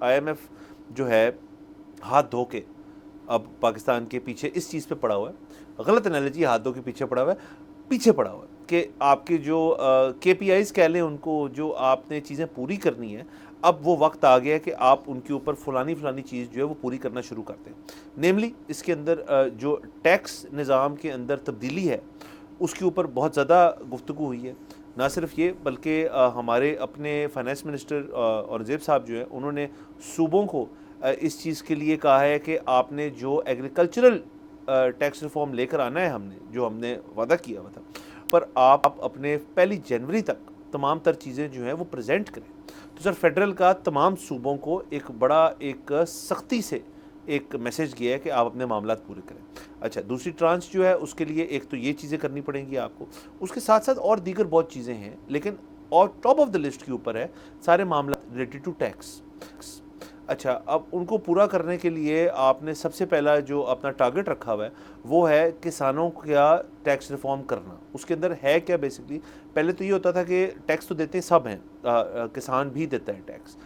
I am F جو ہے ہاتھ دھو کے اب پاکستان کے پیچھے اس چیز پہ پڑا ہوا ہے، غلط انالوجی، ہاتھ دھو کے پیچھے پڑا ہوا ہے کہ آپ کے جو کے پی آئیز کہہ لیں ان کو، جو آپ نے چیزیں پوری کرنی ہے، اب وہ وقت آ گیا ہے کہ آپ ان کے اوپر فلانی چیز جو ہے وہ پوری کرنا شروع کرتے ہیں۔ نیملی اس کے اندر جو ٹیکس نظام کے اندر تبدیلی ہے اس کے اوپر بہت زیادہ گفتگو ہوئی ہے۔ نہ صرف یہ بلکہ ہمارے اپنے فائنانس منسٹر اورنگزیب صاحب جو ہیں انہوں نے صوبوں کو اس چیز کے لیے کہا ہے کہ آپ نے جو ایگریکلچرل ٹیکس ریفارم لے کر آنا ہے، ہم نے وعدہ کیا ہوا تھا، پر آپ اپنے 1 جنوری تک تمام تر چیزیں جو ہیں وہ پریزنٹ کریں۔ تو سر فیڈرل کا تمام صوبوں کو ایک سختی سے ایک میسج گیا ہے کہ آپ اپنے معاملات پورے کریں۔ اچھا، دوسری ٹرانچ جو ہے اس کے لیے ایک تو یہ چیزیں کرنی پڑیں گی آپ کو، اس کے ساتھ ساتھ اور دیگر بہت چیزیں ہیں، لیکن اور ٹاپ آف دا لسٹ کے اوپر ہے سارے معاملات ریلیٹڈ ٹو ٹیکس۔ اچھا، اب ان کو پورا کرنے کے لیے آپ نے سب سے پہلا جو اپنا ٹارگٹ رکھا ہوا ہے وہ ہے کسانوں کا ٹیکس ریفارم کرنا۔ اس کے اندر ہے کیا بیسکلی؟ پہلے تو یہ ہوتا تھا کہ ٹیکس تو دیتے سب ہیں، کسان بھی دیتا ہے ٹیکس۔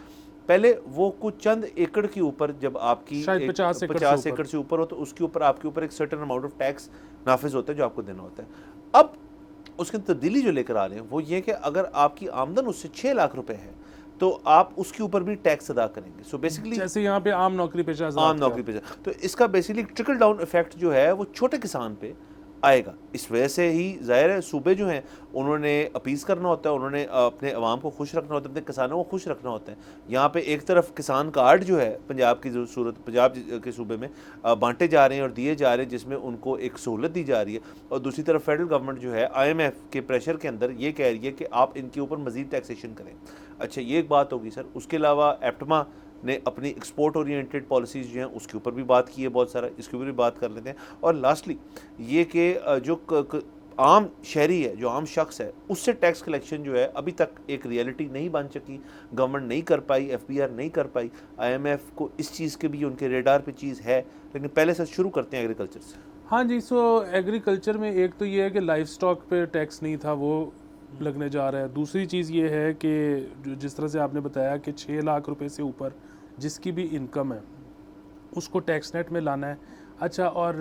پہلے وہ کچھ چند ایکڑ کے اوپر جب آپ کی 50 ایکڑ سے اوپر ہو تو اس کے اوپر آپ کے اوپر ایک سرٹن اماؤنٹ آف ٹیکس نافذ ہوتا ہے جو آپ کو دینا ہوتا ہے۔ اب اس کی تبدیلی جو لے کر آ رہے ہیں وہ یہ کہ اگر آپ کی آمدن اس سے 6 لاکھ روپے ہے تو آپ اس کے اوپر بھی ٹیکس ادا کریں گے۔ سو بیسیکلی جیسے یہاں پہ عام نوکری پیشہ تو اس کا بیسیکلی ٹرکل ڈاؤن ایفیکٹ جو ہے وہ چھوٹے کسان پہ آئے گا۔ اس وجہ سے ہی ظاہر ہے صوبے جو ہیں انہوں نے اپیز کرنا ہوتا ہے، انہوں نے اپنے عوام کو خوش رکھنا ہوتا ہے، اپنے کسانوں کو خوش رکھنا ہوتا ہے۔ یہاں پہ ایک طرف کسان کارڈ جو ہے پنجاب کے صوبے میں بانٹے جا رہے ہیں اور دیے جا رہے ہیں، جس میں ان کو ایک سہولت دی جا رہی ہے، اور دوسری طرف فیڈرل گورنمنٹ جو ہے آئی ایم ایف کے پریشر کے اندر یہ کہہ رہی ہے کہ آپ ان کے اوپر مزید ٹیکسیشن کریں۔ اچھا، یہ ایک بات ہوگی سر۔ اس کے علاوہ ایپٹما نے اپنی ایکسپورٹ اورینٹیڈ پالیسیز جو ہیں اس کے اوپر بھی بات کی ہے بہت سارا، اس کے اوپر بھی بات کر لیتے ہیں۔ اور لاسٹلی یہ کہ جو عام شہری ہے، جو عام شخص ہے، اس سے ٹیکس کلیکشن جو ہے ابھی تک ایک ریئلٹی نہیں بن چکی، گورنمنٹ نہیں کر پائی، ایف بی آر نہیں کر پائی۔ آئی ایم ایف کو اس چیز کے بھی ان کے ریڈار پہ چیز ہے، لیکن پہلے سے شروع کرتے ہیں ایگریکلچر سے۔ ہاں جی، سو ایگریکلچر میں ایک تو یہ ہے کہ لائف سٹاک پہ ٹیکس نہیں تھا، وہ لگنے جا رہا ہے۔ دوسری چیز یہ ہے کہ جس طرح سے آپ نے بتایا کہ 6 لاکھ روپے سے اوپر جس کی بھی انکم ہے اس کو ٹیکس نیٹ میں لانا ہے۔ اچھا، اور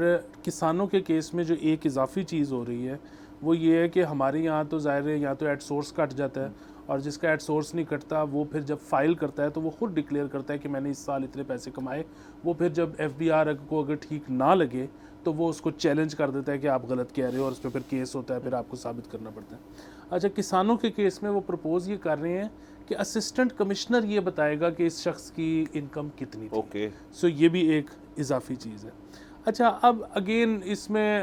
کسانوں کے کیس میں جو ایک اضافی چیز ہو رہی ہے وہ یہ ہے کہ ہمارے یہاں تو ظاہر ہے یہاں تو ایٹ سورس کٹ جاتا ہے، اور جس کا ایٹ سورس نہیں کٹتا وہ پھر جب فائل کرتا ہے تو وہ خود ڈکلیئر کرتا ہے کہ میں نے اس سال اتنے پیسے کمائے۔ وہ پھر جب ایف بی آر کو اگر ٹھیک نہ لگے تو وہ اس کو چیلنج کر دیتا ہے کہ آپ غلط کہہ رہے ہو، اور اس پہ پھر کیس ہوتا ہے، پھر آپ کو ثابت کرنا پڑتا ہے۔ اچھا، کسانوں کے کیس میں وہ پرپوز یہ کر رہے ہیں کہ اسسٹنٹ کمشنر یہ بتائے گا کہ اس شخص کی انکم کتنی تھی۔ سو یہ بھی ایک اضافی چیز ہے۔ اچھا، اب اگین اس میں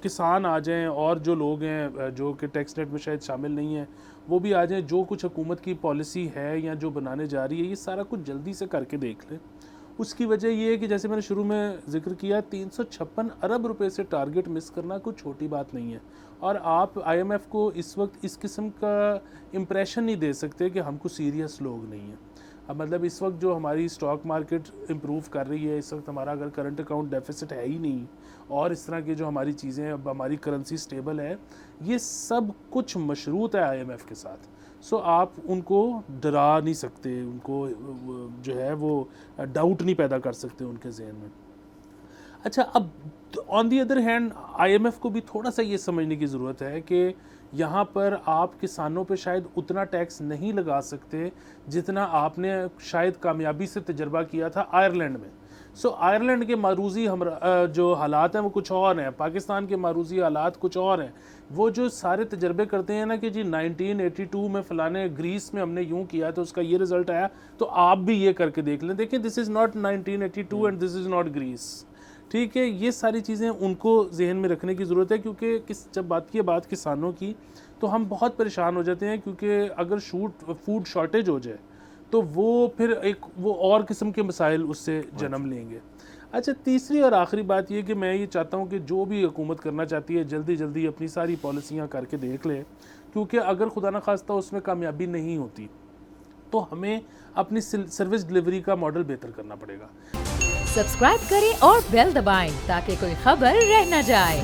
کسان آ جائیں اور جو لوگ ہیں جو کہ ٹیکس نیٹ میں شاید شامل نہیں ہیں وہ بھی آ جائیں، جو کچھ حکومت کی پالیسی ہے یا جو بنانے جا رہی ہے یہ سارا کچھ جلدی سے کر کے دیکھ لیں۔ اس کی وجہ یہ ہے کہ جیسے میں نے شروع میں ذکر کیا 356 ارب روپے سے ٹارگٹ مس کرنا کوئی چھوٹی بات نہیں ہے، اور آپ آئی ایم ایف کو اس وقت اس قسم کا امپریشن نہیں دے سکتے کہ ہم کو سیریس لوگ نہیں ہیں۔ اب مطلب اس وقت جو ہماری اسٹاک مارکیٹ امپروو کر رہی ہے، اس وقت ہمارا اگر کرنٹ اکاؤنٹ ڈیفیسٹ ہے ہی نہیں، اور اس طرح کی جو ہماری چیزیں، اب ہماری کرنسی سٹیبل ہے، یہ سب کچھ مشروط ہے آئی ایم ایف کے ساتھ۔ سو آپ ان کو ڈرا نہیں سکتے، ان کو جو ہے وہ ڈاؤٹ نہیں پیدا کر سکتے ان کے ذہن میں۔ اچھا، اب on the other hand IMF کو بھی تھوڑا سا یہ سمجھنے کی ضرورت ہے کہ یہاں پر آپ کسانوں پہ شاید اتنا ٹیکس نہیں لگا سکتے جتنا آپ نے شاید کامیابی سے تجربہ کیا تھا آئرلینڈ میں۔ سو آئرلینڈ کے معروضی جو حالات ہیں وہ کچھ اور ہیں، پاکستان کے معروضی حالات کچھ اور ہیں۔ وہ جو سارے تجربے کرتے ہیں نا کہ جی 1982 میں فلانے گریس میں ہم نے یوں کیا تو اس کا یہ رزلٹ آیا، تو آپ بھی یہ کر کے دیکھ لیں۔ دیکھیں، this is not 1982 and this is not grace, ٹھیک ہے؟ یہ ساری چیزیں ان کو ذہن میں رکھنے کی ضرورت ہے، کیونکہ جب بات کسانوں کی تو ہم بہت پریشان ہو جاتے ہیں، کیونکہ اگر فوڈ شارٹیج ہو جائے تو وہ پھر وہ اور قسم کے مسائل اس سے جنم لیں گے۔ اچھا، تیسری اور آخری بات یہ کہ میں یہ چاہتا ہوں کہ جو بھی حکومت کرنا چاہتی ہے جلدی اپنی ساری پالیسیاں کر کے دیکھ لے، کیونکہ اگر خدا نخواستہ اس میں کامیابی نہیں ہوتی تو ہمیں اپنی سروس ڈلیوری کا ماڈل بہتر کرنا پڑے گا۔ سبسکرائب کریں اور بیل دبائیں تاکہ کوئی خبر رہ نہ جائے۔